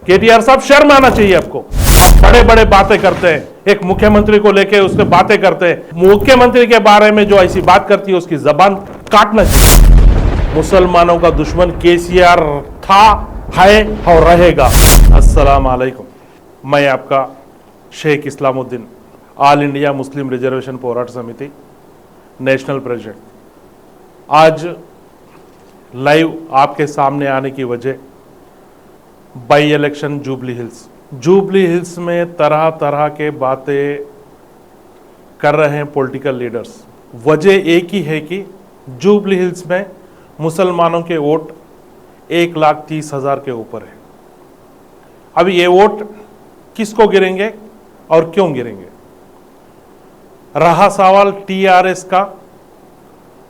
KTR साहब शर्म आना चाहिए आपको। बड़े बड़े बातें करते हैं, एक मुख्यमंत्री को लेके उससे बातें करते हैं, मुख्यमंत्री के बारे में जो ऐसी बात करती है उसकी जबान काटना चाहिए। मुसलमानों का दुश्मन केसीआर था, है और रहेगा। अस्सलाम वालेकुम, मैं आपका Sheikh Islamuddin, all India Muslim reservation Porat Samiti national president. आज लाइव आपके सामने आने की वजह बाई इलेक्शन जुबली हिल्स में तरह तरह के बातें कर रहे हैं पॉलिटिकल लीडर्स। वजह एक ही है कि जुबली हिल्स में मुसलमानों के वोट 1,30,000 के ऊपर है। अब ये वोट किसको गिरेंगे और क्यों गिरेंगे? रहा सवाल टीआरएस का।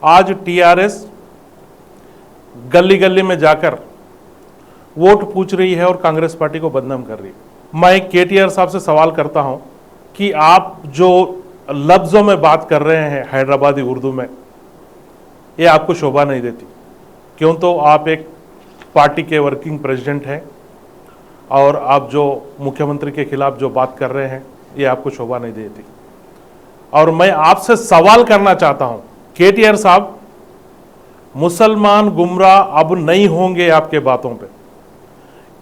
आज टीआरएस गली गली में जाकर वोट पूछ रही है और कांग्रेस पार्टी को बदनाम कर रही है। मैं केटीआर साहब से सवाल करता हूं कि आप जो लफ्जों में बात कर रहे हैं हैदराबादी उर्दू में, ये आपको शोभा नहीं देती। क्यों? तो आप एक पार्टी के वर्किंग प्रेसिडेंट हैं और आप जो मुख्यमंत्री के खिलाफ जो बात कर रहे हैं ये आपको शोभा नहीं देती। और मैं आपसे सवाल करना चाहता हूं केटीआर साहब, मुसलमान गुमराह अब नहीं होंगे आपके बातों पे।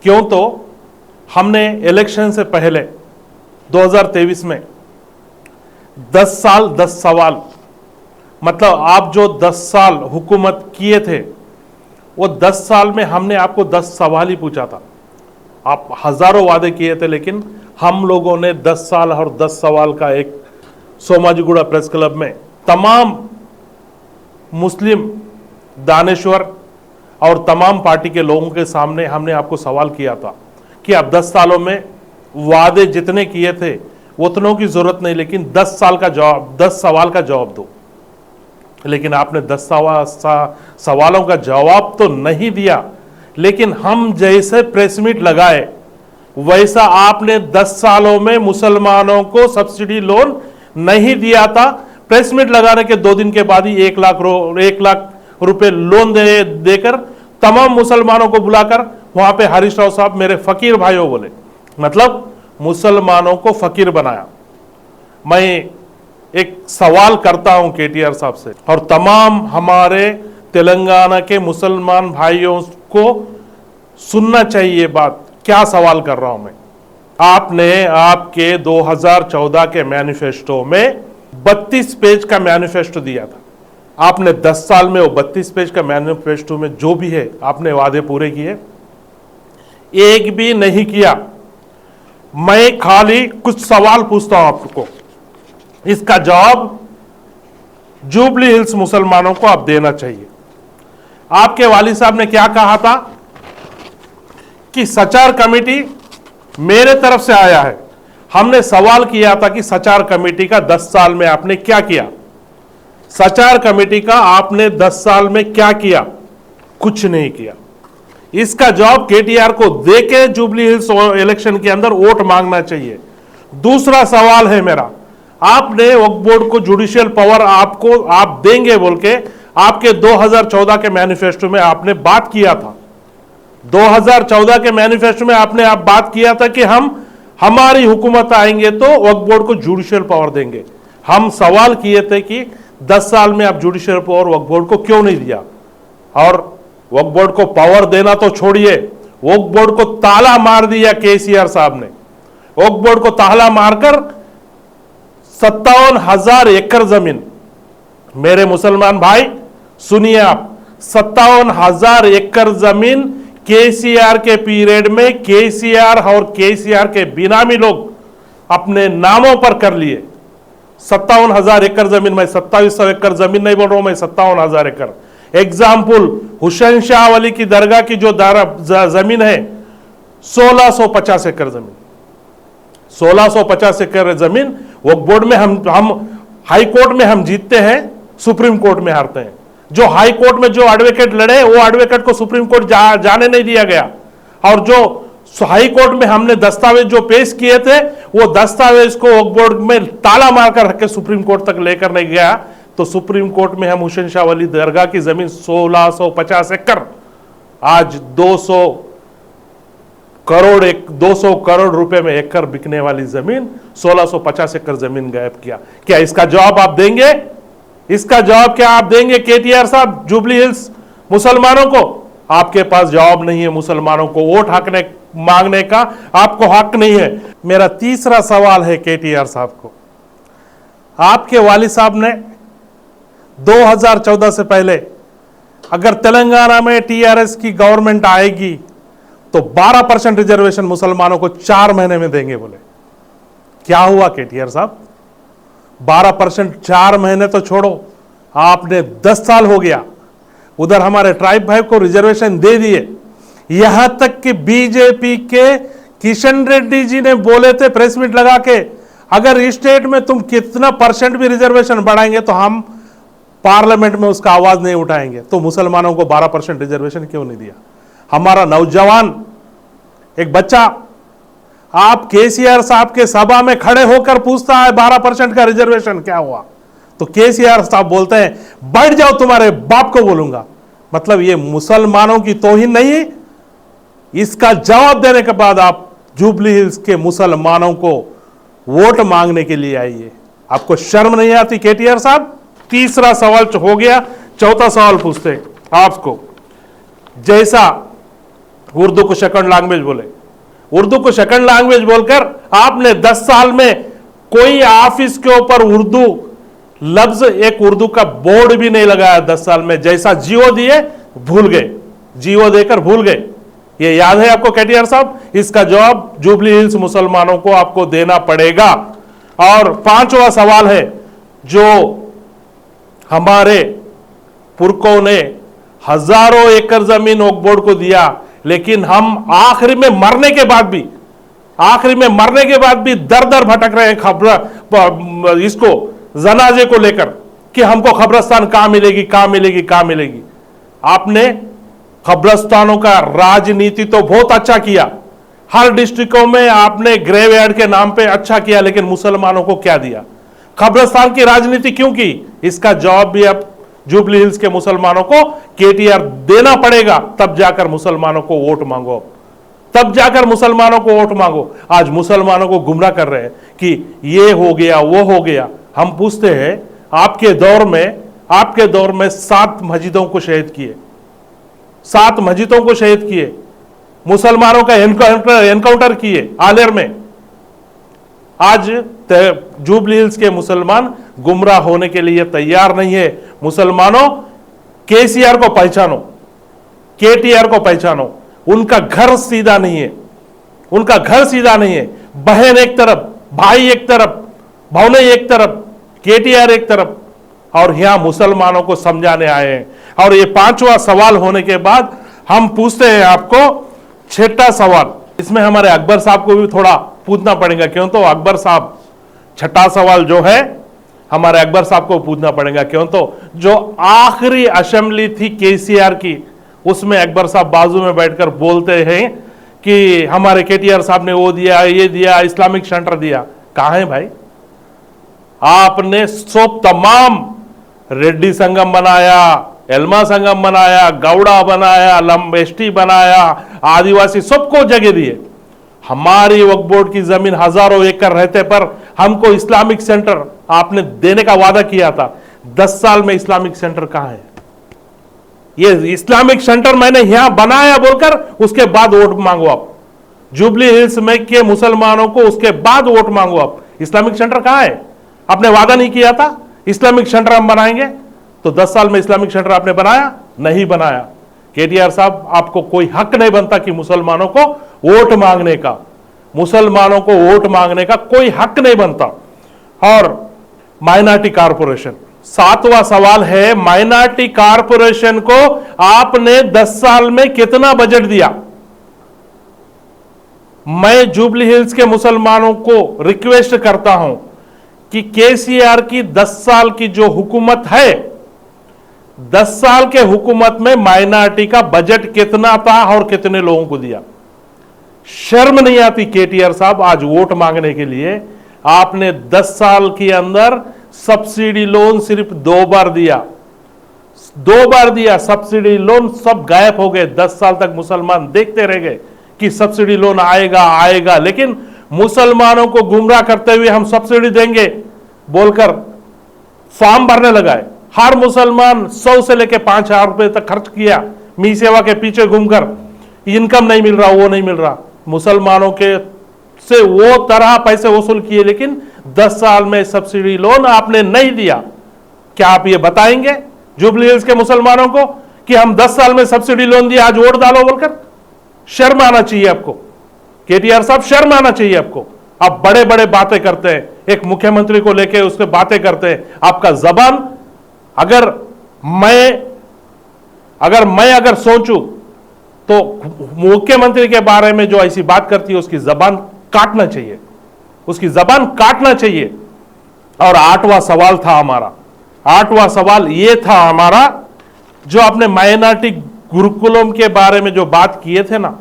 क्यों? तो हमने इलेक्शन से पहले 2023 में 10 साल 10 सवाल, मतलब आप जो 10 साल हुकूमत किए थे वो 10 साल में हमने आपको 10 सवाल ही पूछा था। आप हजारों वादे किए थे, लेकिन हम लोगों ने 10 साल और 10 सवाल का एक सोमाजीगुड़ा प्रेस क्लब में तमाम मुस्लिम दानेश्वर और तमाम पार्टी के लोगों के सामने हमने आपको सवाल किया था कि आप 10 सालों में वादे जितने किए थे उतनों की जरूरत नहीं, लेकिन 10 सवाल का जवाब दो। लेकिन आपने 10 सवालों का जवाब तो नहीं दिया, लेकिन हम जैसे प्रेस मीट लगाए वैसा आपने 10 सालों में मुसलमानों को सब्सिडी लोन नहीं दिया था। प्रेस मीट लगाने के 2 दिन के बाद ही 1 लाख रुपए लोन देकर तमाम मुसलमानों को बुलाकर वहां पे हरीश राव साहब मेरे फकीर भाइयों बोले, मतलब मुसलमानों को फकीर बनाया। मैं एक सवाल करता हूं केटीआर साहब से और तमाम हमारे तेलंगाना के मुसलमान भाइयों को सुनना चाहिए बात। क्या सवाल कर रहा हूं मैं? आपने आपके 2014 के मैनिफेस्टो में 32 पेज का मैनिफेस्टो दिया था। आपने 10 साल में वो 32 पेज का मैनिफेस्टो में जो भी है आपने वादे पूरे किए, एक भी नहीं किया। मैं खाली कुछ सवाल पूछता हूं आपको, इसका जवाब जुबली हिल्स मुसलमानों को आप देना चाहिए। आपके वालिद साहब ने क्या कहा था कि सचार कमेटी मेरे तरफ से आया है। हमने सवाल किया था कि सचार कमेटी का 10 साल में आपने क्या किया? सचार कमेटी का आपने 10 साल में क्या किया? कुछ नहीं किया। इसका जवाब केटीआर को देके जुबली हिल्स इलेक्शन के अंदर वोट मांगना चाहिए। दूसरा सवाल है मेरा, आपने वक्फ बोर्ड को जुडिशियल पावर आप देंगे बोल के आपके 2014 के मैनिफेस्टो में आपने बात किया था। 2014 के मैनिफेस्टो में आपने बात किया था कि हमारी हुकूमत आएंगे तो वक्फ बोर्ड को जुडिशियल पावर देंगे। हम सवाल किए थे कि 10 साल में आप जुडिशियल पावर वक्फ बोर्ड को क्यों नहीं दिया? और वक्फ बोर्ड को पावर देना तो छोड़िए, वक्फ बोर्ड को ताला मार दिया केसीआर साहब ने। वक्फ बोर्ड को ताला मारकर 57,000 एकड़ जमीन, मेरे मुसलमान भाई सुनिए आप, 57,000 एकड़ जमीन केसीआर के पीरियड में केसीआर और केसीआर के बिनामी लोग अपने नामों पर कर लिए। 57,000 एकड़ जमीन, मैं 2700 एकड़ जमीन नहीं बोल रहा हूं, मैं 57,000 एकड़। एग्जाम्पल, हुसैन शाह वली की दरगाह की जो जमीन है 1650 एकड़ जमीन, 1650 एकड़ जमीन वक्फ बोर्ड में हम हाई कोर्ट में हम जीतते हैं, सुप्रीम कोर्ट में हारते हैं। जो हाई कोर्ट में जो एडवोकेट लड़े वो एडवोकेट को सुप्रीम कोर्ट जाने नहीं दिया गया, और जो हाई कोर्ट में हमने दस्तावेज जो पेश किए थे वो दस्तावेज को वक्फ बोर्ड में ताला मारकर रख के सुप्रीम कोर्ट तक लेकर नहीं गया। तो सुप्रीम कोर्ट में हम हुसैन शाह वली दरगाह की जमीन 1650 एकड़ आज करोड़ 200 करोड़ रुपए में एकड़ बिकने वाली जमीन 1650 एकड़ जमीन गायब किया। क्या इसका जवाब आप देंगे? इसका जवाब क्या आप देंगे केटीआर साहब जुबली हिल्स मुसलमानों को? आपके पास जवाब नहीं है। मुसलमानों को वोट हकने मांगने का आपको हक नहीं है। मेरा तीसरा सवाल है केटीआर साहब को, आपके वालिद साहब ने 2014 से पहले अगर तेलंगाना में टीआरएस की गवर्नमेंट आएगी तो 12% रिजर्वेशन मुसलमानों को 4 महीने में देंगे बोले। क्या हुआ केटीआर साहब? 12% 4 महीने तो छोड़ो, आपने 10 साल हो गया उधर हमारे ट्राइब भाई को रिजर्वेशन दे दिए। यहां तक कि बीजेपी के किशन रेड्डी जी ने बोले थे प्रेस मीट लगा के, अगर इस स्टेट में तुम कितना % भी रिजर्वेशन बढ़ाएंगे तो हम पार्लियामेंट में उसका आवाज नहीं उठाएंगे। तो मुसलमानों को 12% रिजर्वेशन क्यों नहीं दिया? हमारा नौजवान एक बच्चा आप केसीआर साहब के सभा में खड़े होकर पूछता है 12% का रिजर्वेशन क्या हुआ? तो केसीआर साहब बोलते हैं बैठ जाओ तुम्हारे बाप को बोलूंगा। मतलब ये मुसलमानों की तौहीन नहीं है? इसका जवाब देने के बाद आप जुबली हिल्स के मुसलमानों को वोट मांगने के लिए आइए। आपको शर्म नहीं आती केटीआर साहब? तीसरा सवाल हो गया, चौथा सवाल पूछते हैं आपको। जैसा उर्दू को सेकंड लैंग्वेज बोले, उर्दू को सेकंड लैंग्वेज बोलकर आपने 10 साल में कोई ऑफिस के ऊपर उर्दू लफ्ज, एक उर्दू का बोर्ड भी नहीं लगाया 10 साल में। जैसा जियो दिए भूल गए, जियो देकर भूल गए। ये याद है आपको केटीआर साहब? इसका जवाब जुबली हिल्स मुसलमानों को आपको देना पड़ेगा। और 5वां सवाल है, जो हमारे पुरखों ने हजारों एकड़ जमीन वक्फ बोर्ड को दिया, लेकिन हम आखिरी में मरने के बाद भी दर दर भटक रहे हैं खबर इसको जनाजे को लेकर कि हमको खबरस्तान कहां मिलेगी, कहां मिलेगी, कहां मिलेगी। आपने खबरस्तानों का राजनीति तो बहुत अच्छा किया, हर डिस्ट्रिक्टों में आपने ग्रेवयार्ड के नाम पे अच्छा किया, लेकिन मुसलमानों को क्या दिया? खबरस्तान की राजनीति क्यों की? इसका जवाब भी अब जुबली हिल्स के मुसलमानों को केटीआर देना पड़ेगा। तब जाकर मुसलमानों को वोट मांगो, तब जाकर मुसलमानों को वोट मांगो। आज मुसलमानों को गुमराह कर रहे हैं कि ये हो गया, वो हो गया। हम पूछते हैं आपके दौर में 7 मस्जिदों को शहीद किए, 7 मस्जिदों को शहीद किए, मुसलमानों का एनकाउंटर किए आलेर में। आज जुबली हिल्स के मुसलमान गुमराह होने के लिए तैयार नहीं है। मुसलमानों केसीआर को पहचानो, केटीआर को पहचानो। उनका घर सीधा नहीं है, उनका घर सीधा नहीं है। बहन एक तरफ, भाई एक तरफ, भावने एक तरफ, केटीआर एक तरफ, और यहां मुसलमानों को समझाने आए हैं। और ये 5वां सवाल होने के बाद हम पूछते हैं आपको 6ठा सवाल। इसमें हमारे अकबर साहब को भी थोड़ा पूछना पड़ेगा, क्यों? तो अकबर साहब 6ठा सवाल जो है हमारे अकबर साहब को पूछना पड़ेगा, क्यों? तो जो आखिरी असेंबली थी केसीआर की, उसमें अकबर साहब बाजू में बैठकर बोलते हैं कि हमारे केटीआर साहब ने वो दिया, ये दिया, इस्लामिक सेंटर दिया। कहां है भाई? आपने सब तमाम रेड्डी संगम बनाया, एल्मा संगम बनाया, गौड़ा बनाया, एसटी बनाया, आदिवासी सबको जगह दिए। हमारी वक्फ बोर्ड की जमीन हजारों एकड़ रहते पर हमको इस्लामिक सेंटर आपने देने का वादा किया था। 10 साल में इस्लामिक सेंटर कहां है? ये इस्लामिक सेंटर मैंने यहां बनाया बोलकर उसके बाद वोट मांगो आप। जुबली हिल्स में के मुसलमानों को उसके बाद वोट मांगो आप। इस्लामिक सेंटर कहां है? आपने वादा नहीं किया था इस्लामिक सेंटर हम बनाएंगे, तो 10 साल में इस्लामिक सेंटर आपने बनाया? नहीं बनाया। केटीआर साहब, आपको कोई हक नहीं बनता कि मुसलमानों को वोट मांगने का, मुसलमानों को वोट मांगने का कोई हक नहीं बनता। और माइनॉरिटी कारपोरेशन, 7वां सवाल है, माइनॉरिटी कारपोरेशन को आपने 10 साल में कितना बजट दिया? मैं जुबली हिल्स के मुसलमानों को रिक्वेस्ट करता हूं कि केसीआर की 10 साल की जो हुकूमत है, 10 साल के हुकूमत में माइनॉरिटी का बजट कितना था और कितने लोगों को दिया? शर्म नहीं आती केटीआर साहब? आज वोट मांगने के लिए आपने 10 साल के अंदर सब्सिडी लोन सिर्फ 2 बार दिया, 2 बार दिया सब्सिडी लोन, सब गायब हो गए। 10 साल तक मुसलमान देखते रह गए कि सब्सिडी लोन आएगा आएगा, लेकिन मुसलमानों को गुमराह करते हुए हम सब्सिडी देंगे बोलकर फॉर्म भरने लगा है। हर मुसलमान 100 से लेकर 5,000 रुपए तक खर्च किया मी सेवा के पीछे घूमकर, इनकम नहीं मिल रहा, वो नहीं मिल रहा, मुसलमानों के से वो तरह पैसे वसूल किए, लेकिन 10 साल में सब्सिडी लोन आपने नहीं दिया। क्या आप ये बताएंगे जुबली हिल्स के मुसलमानों को कि हम 10 साल में सब्सिडी लोन दिया, आज वोट डालो बोलकर? शर्म आना चाहिए आपको केटीआर साहब, शर्म आना चाहिए आपको। आप बड़े बड़े बातें करते हैं, एक मुख्यमंत्री को लेके उसके बातें करते हैं, आपका जबान अगर मैं सोचूं तो मुख्यमंत्री के बारे में जो ऐसी बात करती है उसकी जबान काटना चाहिए, उसकी जबान काटना चाहिए। और 8वां सवाल था हमारा, 8वां सवाल यह था हमारा, जो आपने माइनॉरिटी गुरुकुलम के बारे में जो बात किए थे ना,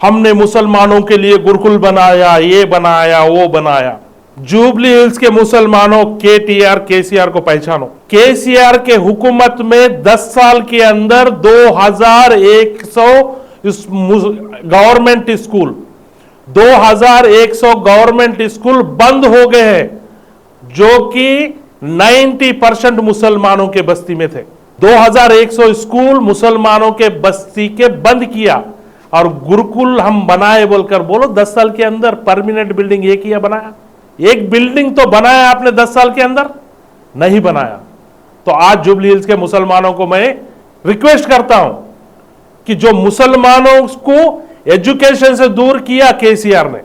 हमने मुसलमानों के लिए गुरुकुल बनाया, ये बनाया, वो बनाया। जुबली हिल्स के मुसलमानों केटीआर केसीआर को पहचानो। केसीआर के हुकूमत में 10 साल के अंदर 2100 गवर्नमेंट स्कूल 2100 गवर्नमेंट स्कूल बंद हो गए हैं, जो कि 90% मुसलमानों के बस्ती में थे। 2100 स्कूल मुसलमानों के बस्ती के बंद किया, और गुरुकुल हम बनाए बोलकर बोलो 10 साल के अंदर परमानेंट बिल्डिंग एक ही बनाया? एक बिल्डिंग तो बनाया आपने 10 साल के अंदर? नहीं बनाया। तो आज जुबली हिल्स के मुसलमानों को मैं रिक्वेस्ट करता हूं कि जो मुसलमानों को एजुकेशन से दूर किया केसीआर ने,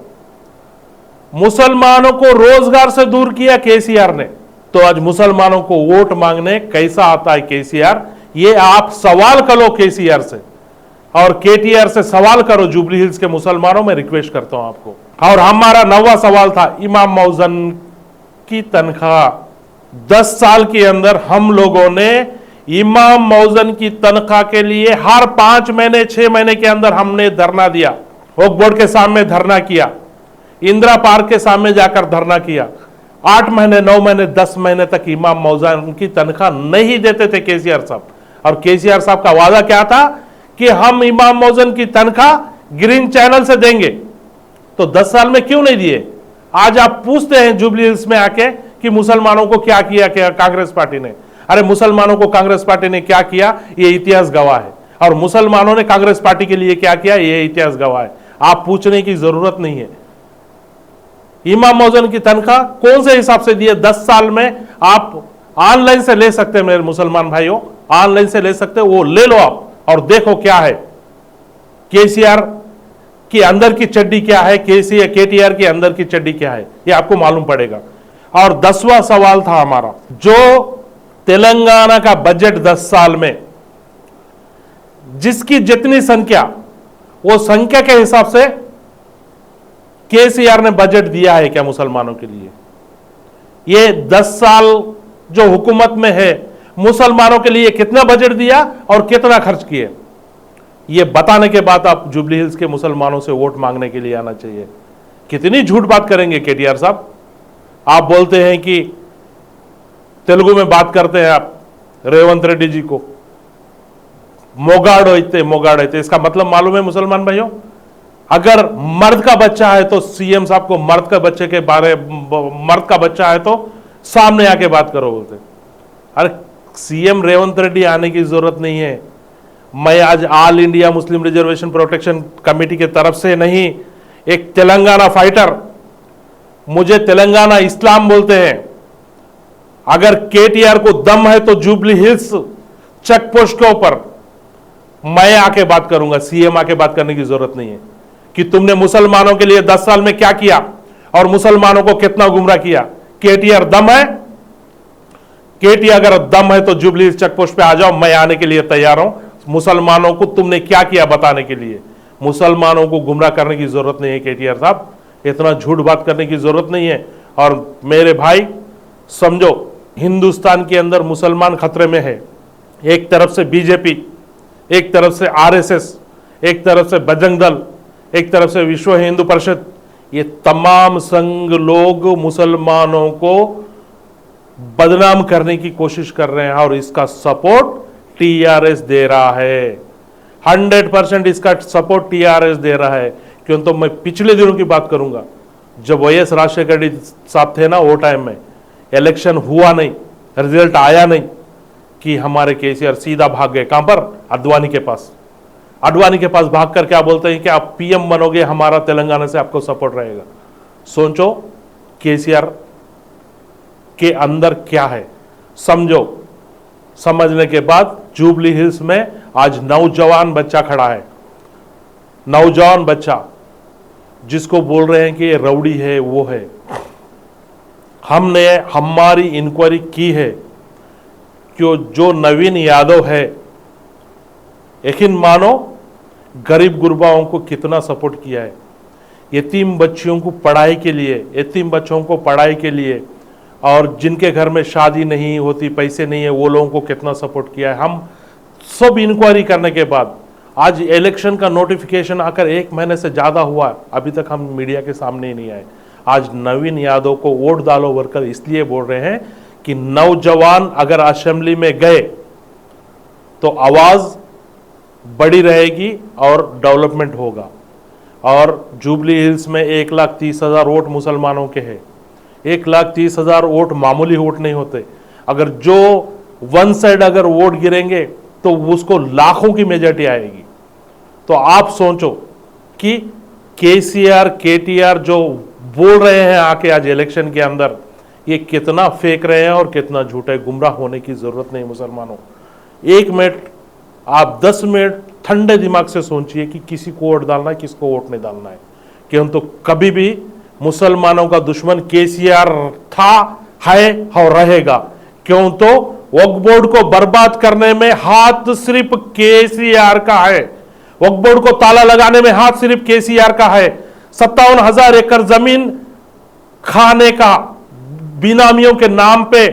मुसलमानों को रोजगार से दूर किया केसीआर ने, तो आज मुसलमानों को वोट मांगने कैसा आता है केसीआर? ये आप सवाल करो केसीआर से, और केटीआर से सवाल करो जुबली हिल्स के मुसलमानों। में रिक्वेस्ट करता हूं आपको। और हमारा 9वां सवाल था इमाम मौजन की तनख्वाह। 10 साल के अंदर हम लोगों ने इमाम मौजन की तनख्वाह के लिए हर 5 महीने 6 महीने के अंदर हमने धरना दिया, वक्फ बोर्ड के सामने धरना किया, इंदिरा पार्क के सामने जाकर धरना किया। 8 महीने 9 महीने 10 महीने तक इमाम मौजन की तनख्वाह नहीं देते थे केसीआर साहब। और केसीआर साहब का वादा क्या था कि हम इमाम मौजन की तनख्वाह ग्रीन चैनल से देंगे। तो 10 साल में क्यों नहीं दिए? आज आप पूछते हैं जुबली हिल्स में आके कि मुसलमानों को क्या किया कांग्रेस पार्टी ने। अरे मुसलमानों को कांग्रेस पार्टी ने क्या किया ये इतिहास गवाह है, और मुसलमानों ने कांग्रेस पार्टी के लिए क्या किया ये इतिहास गवाह है। आप पूछने की जरूरत नहीं है। इमाम मौजन की तनख्वाह कौन से हिसाब से दिए? 10 साल में आप ऑनलाइन से ले सकते हैं मेरे मुसलमान भाइयों, ऑनलाइन से ले सकते हैं, वो ले लो आप और देखो क्या है केसीआर की अंदर की चड्डी क्या है, केटीआर की अंदर की चड्डी क्या है, ये आपको मालूम पड़ेगा। और 10वां सवाल था हमारा, जो तेलंगाना का बजट 10 साल में जिसकी जितनी संख्या, वो संख्या के हिसाब से केसीआर ने बजट दिया है क्या मुसलमानों के लिए? ये 10 साल जो हुकूमत में है, मुसलमानों के लिए कितना बजट दिया और कितना खर्च किए, ये बताने के बाद आप जुबली हिल्स के मुसलमानों से वोट मांगने के लिए आना चाहिए। कितनी झूठ बात करेंगे केटीआर साहब? आप बोलते हैं कि तेलुगु में बात करते हैं आप रेवंत रेड्डी जी को, मोगाड़ो, इसका मतलब मालूम है मुसलमान भाइयों? अगर मर्द का बच्चा है तो सीएम साहब को मर्द का बच्चा है तो सामने आके बात करो बोलते। अरे सीएम रेवंत रेड्डी आने की जरूरत नहीं है। मैं आज all India Muslim reservation protection committee के तरफ से नहीं, एक तेलंगाना फाइटर, मुझे तेलंगाना इस्लाम बोलते हैं। अगर केटीआर को दम है तो जुबली हिल्स चेक पोस्ट के ऊपर मैं आके बात करूंगा, सीएम आके बात करने की जरूरत नहीं है कि तुमने मुसलमानों के लिए 10 साल में क्या किया और मुसलमानों को कितना गुमराह किया। केटीआर दम है? केटीआर अगर दम है तो जुबली हिल्स चेक पोस्ट पे आ जाओ, मैं आने के लिए तैयार हूं। मुसलमानों को तुमने क्या किया बताने के लिए। मुसलमानों को गुमराह करने की जरूरत नहीं है केटीआर साहब, इतना झूठ बात करने की जरूरत नहीं है। और मेरे भाई समझो, हिंदुस्तान के अंदर मुसलमान खतरे में है। एक तरफ से बीजेपी, एक तरफ से आरएसएस, एक तरफ से बजरंग दल, एक तरफ से विश्व हिंदू परिषद, ये तमाम संघ लोग मुसलमानों को बदनाम करने की कोशिश कर रहे हैं और इसका सपोर्ट टीआरएस दे रहा है। 100% इसका सपोर्ट टीआरएस दे रहा है। क्यों तो मैं पिछले दिनों की बात करूंगा, जब वाईएस राजशेखर रेड्डी साहब थे ना, वो टाइम में इलेक्शन हुआ नहीं, रिजल्ट आया नहीं, कि हमारे केसीआर सीधा भाग गए कहां पर, अडवाणी के पास। अडवाणी के पास भागकर क्या बोलते हैं कि आप पीएम बनोगे, हमारा तेलंगाना से आपको सपोर्ट रहेगा। सोचो केसीआर के अंदर क्या है, समझो। समझने के बाद जुबली हिल्स में आज नौजवान बच्चा खड़ा है, नौजवान बच्चा जिसको बोल रहे हैं कि ये रउडी है, वो है। हमने हमारी इंक्वायरी की है कि जो नवीन यादव है, यकीन मानो गरीब गुरबाओं को कितना सपोर्ट किया है, यतीम बच्चियों को पढ़ाई के लिए, यतीम बच्चों को पढ़ाई के लिए, और जिनके घर में शादी नहीं होती, पैसे नहीं है, वो लोगों को कितना सपोर्ट किया है। हम सब इंक्वायरी करने के बाद आज इलेक्शन का नोटिफिकेशन आकर 1 महीने से ज़्यादा हुआ, अभी तक हम मीडिया के सामने ही नहीं आए। आज नवीन यादव को वोट डालो वर्कर इसलिए बोल रहे हैं कि नौजवान अगर असेंबली में गए तो आवाज़ बड़ी रहेगी और डेवलपमेंट होगा। और जुबली हिल्स में 1,30,000 वोट मुसलमानों के हैं। 1,30,000 वोट मामूली वोट नहीं होते। अगर जो वन साइड अगर वोट गिरेंगे तो उसको लाखों की मेजॉरिटी आएगी। तो आप सोचो कि केसीआर केटीआर जो बोल रहे हैं आके आज इलेक्शन के अंदर, ये कितना फेंक रहे हैं और कितना झूठे। गुमराह होने की जरूरत नहीं मुसलमानों। 1 मिनट आप 10 मिनट ठंडे दिमाग से सोचिए कि किसी को वोट डालना है, किसको वोट नहीं डालना है। क्यों तो कभी भी मुसलमानों का दुश्मन केसीआर था, है और रहेगा। क्यों तो वक्फ बोर्ड को बर्बाद करने में हाथ सिर्फ केसीआर का है। वक्फ बोर्ड को ताला लगाने में हाथ सिर्फ केसीआर का है। 57,000 एकड़ जमीन खाने का, बिनामियों के नाम पे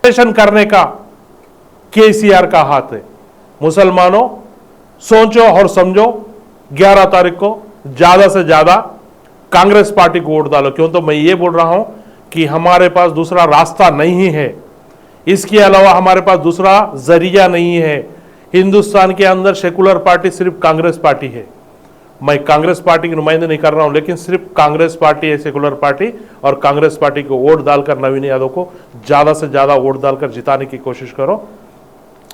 करने का केसीआर का हाथ है। मुसलमानों सोचो और समझो, 11 तारीख को ज्यादा से ज्यादा कांग्रेस पार्टी को वोट डालो। क्यों तो मैं ये बोल रहा हूं कि हमारे पास दूसरा रास्ता नहीं है, इसके अलावा हमारे पास दूसरा जरिया नहीं है। हिंदुस्तान के अंदर सेकुलर पार्टी सिर्फ कांग्रेस पार्टी है। मैं कांग्रेस पार्टी की नुमाइंदे नहीं कर रहा हूं, लेकिन सिर्फ कांग्रेस पार्टी है सेकुलर पार्टी, और कांग्रेस पार्टी को वोट डालकर नवीन यादव को ज्यादा से ज्यादा वोट डालकर जिताने की कोशिश करो।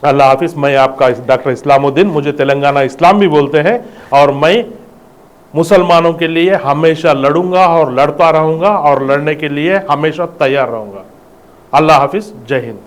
अल्लाह हाफिज। मैं आपका डॉक्टर इस्लामुद्दीन, मुझे तेलंगाना इस्लाम भी बोलते हैं, और मैं मुसलमानों के लिए हमेशा लड़ूंगा और लड़ता रहूंगा और लड़ने के लिए हमेशा तैयार रहूंगा। अल्लाह हाफिज। जय हिंद।